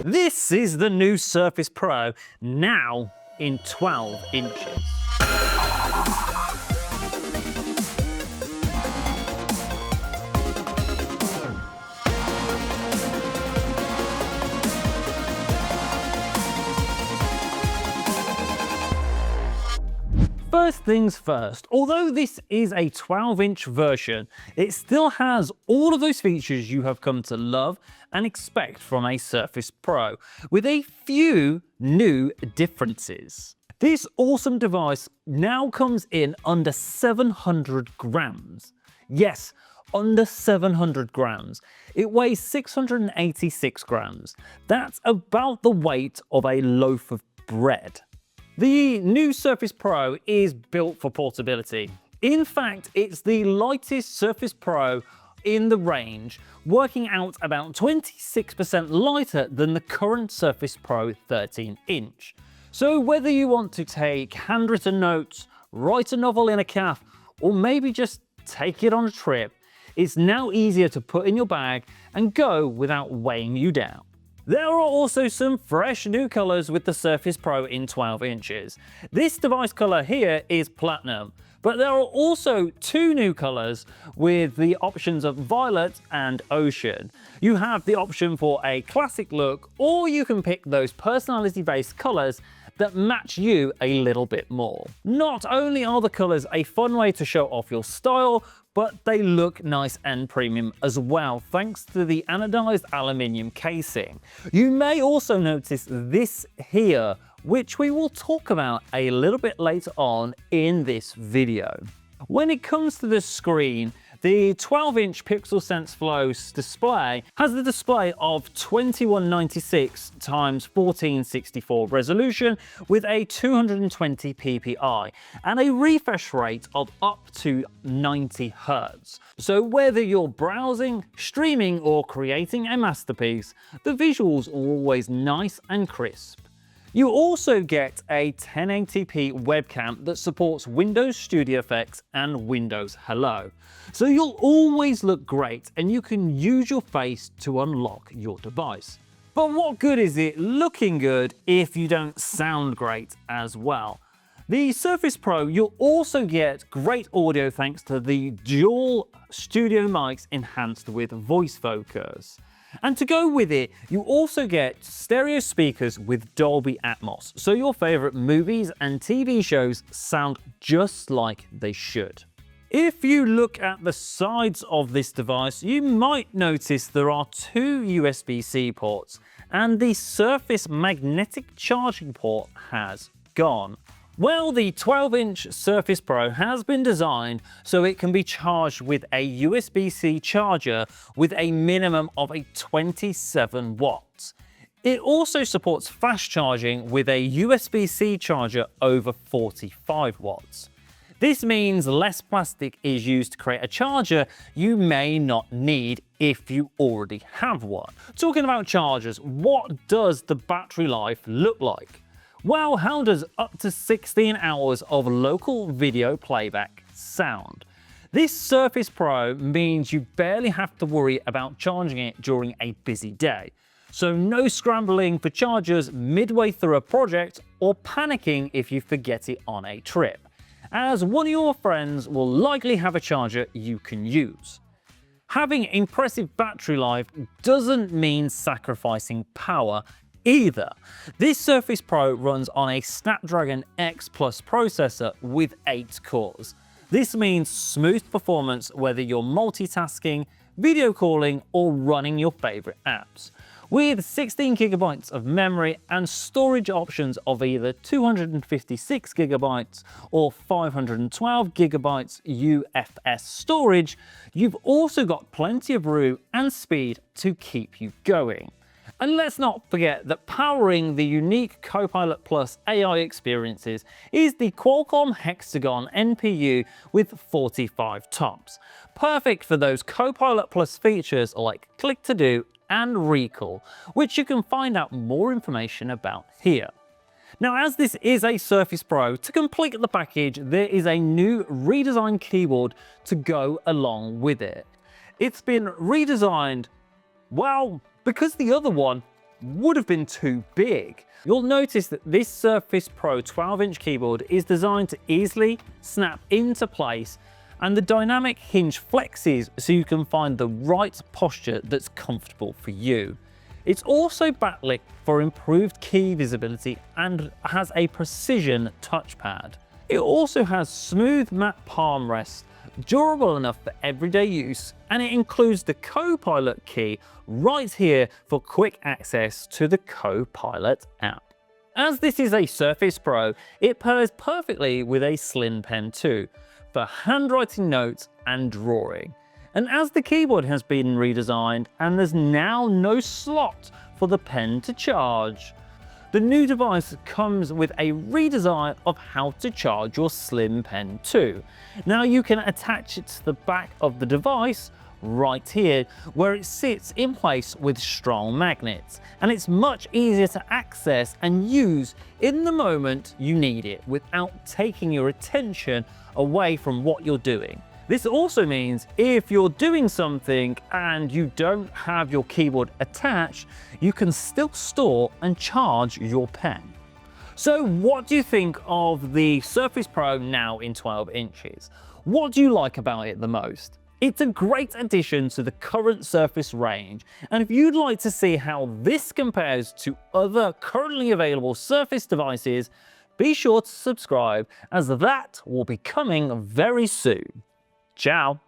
This is the new Surface Pro, now in 12 inches. First things first, although this is a 12-inch version, it still has all of those features you have come to love and expect from a Surface Pro, with a few new differences. This awesome device now comes in under 700 grams. Yes, under 700 grams. It weighs 686 grams. That's about the weight of a loaf of bread. The new Surface Pro is built for portability. In fact, it's the lightest Surface Pro in the range, working out about 26% lighter than the current Surface Pro 13-inch. So whether you want to take handwritten notes, write a novel in a cafe, or maybe just take it on a trip, it's now easier to put in your bag and go without weighing you down. There are also some fresh new colors with the Surface Pro in 12 inches. This device color here is platinum, but there are also two new colors with the options of violet and ocean. You have the option for a classic look, or you can pick those personality-based colors that match you a little bit more. Not only are the colors a fun way to show off your style, but they look nice and premium as well, thanks to the anodized aluminium casing. You may also notice this here, which we will talk about a little bit later on in this video. When it comes to the screen, the 12-inch PixelSense Flow display has the display of 2196 x 1464 resolution with a 220 ppi and a refresh rate of up to 90 Hz. So whether you're browsing, streaming, or creating a masterpiece, the visuals are always nice and crisp. You also get a 1080p webcam that supports Windows Studio Effects and Windows Hello. So you'll always look great and you can use your face to unlock your device. But what good is it looking good if you don't sound great as well? The Surface Pro, you'll also get great audio thanks to the dual studio mics enhanced with voice focus. And to go with it, you also get stereo speakers with Dolby Atmos, so your favorite movies and TV shows sound just like they should. If you look at the sides of this device, you might notice there are two USB-C ports, and the Surface magnetic charging port has gone. Well, the 12-inch Surface Pro has been designed so it can be charged with a USB-C charger with a minimum of 27 watts. It also supports fast charging with a USB-C charger over 45 watts. This means less plastic is used to create a charger you may not need if you already have one. Talking about chargers, what does the battery life look like? Well, how does up to 16 hours of local video playback sound? This Surface Pro means you barely have to worry about charging it during a busy day. So no scrambling for chargers midway through a project or panicking if you forget it on a trip, as one of your friends will likely have a charger you can use. Having impressive battery life doesn't mean sacrificing power either. This Surface Pro runs on a Snapdragon X Plus processor with 8 cores. This means smooth performance whether you're multitasking, video calling, or running your favorite apps. With 16 gigabytes of memory and storage options of either 256 gigabytes or 512 gigabytes UFS storage, you've also got plenty of room and speed to keep you going. And let's not forget that powering the unique Copilot Plus AI experiences is the Qualcomm Hexagon NPU with 45 TOPS. Perfect for those Copilot Plus features like Click to Do and Recall, which you can find out more information about here. Now, as this is a Surface Pro, to complete the package, there is a new redesigned keyboard to go along with it. It's been redesigned, well, because the other one would have been too big. You'll notice that this Surface Pro 12-inch keyboard is designed to easily snap into place, and the dynamic hinge flexes so you can find the right posture that's comfortable for you. It's also backlit for improved key visibility and has a precision touchpad. It also has smooth matte palm rest, durable enough for everyday use, and it includes the Copilot key right here for quick access to the Copilot app. As this is a Surface Pro, it pairs perfectly with a slim pen too, for handwriting notes and drawing. And as the keyboard has been redesigned and there's now no slot for the pen to charge, the new device comes with a redesign of how to charge your slim pen too. Now you can attach it to the back of the device right here, where it sits in place with strong magnets, and it's much easier to access and use in the moment you need it without taking your attention away from what you're doing. This also means if you're doing something and you don't have your keyboard attached, you can still store and charge your pen. So what do you think of the Surface Pro now in 12 inches? What do you like about it the most? It's a great addition to the current Surface range, and if you'd like to see how this compares to other currently available Surface devices, be sure to subscribe, as that will be coming very soon. Ciao.